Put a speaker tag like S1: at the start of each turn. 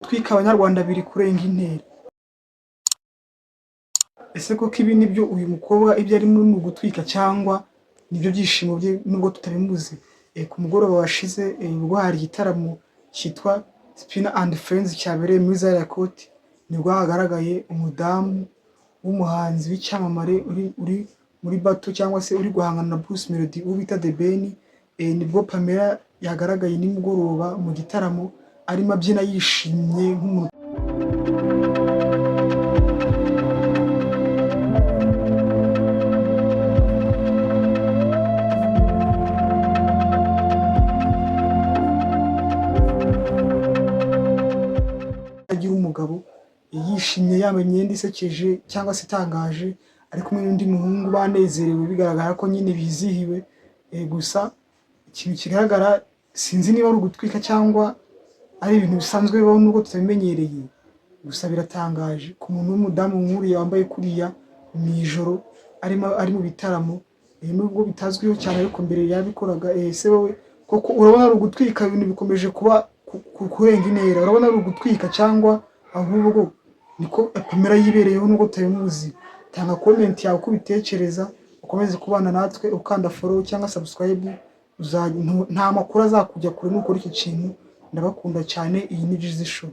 S1: Gutwika abanyarwanda biri kurenga intera. Ese koko ibi nibyo uyu mukobwa ibyo arimo ni ugutwika cyangwa nibyo byishimo bye nubwo tutabimuzi? Ku mugoroba washize ubwo hari igitaramo cyitwa Spinner and Friends cyabereye muri Zaria Court, nibwo hagaragaye umudamu w'umuhanzi w'icyamamare uri muri battle cyangwa se uri guhangana na Bruce Melody uwo bita The Ben. Nibwo Pamela yagaragaye nimugoroba mu gitaramo arimo abyina yishimye nk'umuntu agira umugabo yishimye yambaye imyenda isekeje cyangwa se itangaje, ari kumwe n'undi muhungu banezerewe bigaragara ko nyine bizihiwe. Gusa ikintu kigaragara sinzi niba ari ugutwika cyangwa ari ibintu bisanzwe bibaho nubwo tutabimenyereye. Gusa biratangaje ku muntu w'umudamu nk'uriya wambaye kuriya mu ijoro ari mu bitaramo, nubwo bitazwiho cyane ariko mbere yabikoraga. Ese wowe koko urabona ari ugutwika ibintu bikomeje kuba kurenga intera? Urabona ari ugutwika cyangwa ahubwo niko Pamela yibereyeho nubwo tutabimuzi? Tanga comment yawe uko ubitekereza, ukomeze kubana natwe ukanda follow cyangwa subscribe. Nta makuru azakujya kure nukora iki kintu. Ndabakunda cyane. Iyi ni Jizzy Show.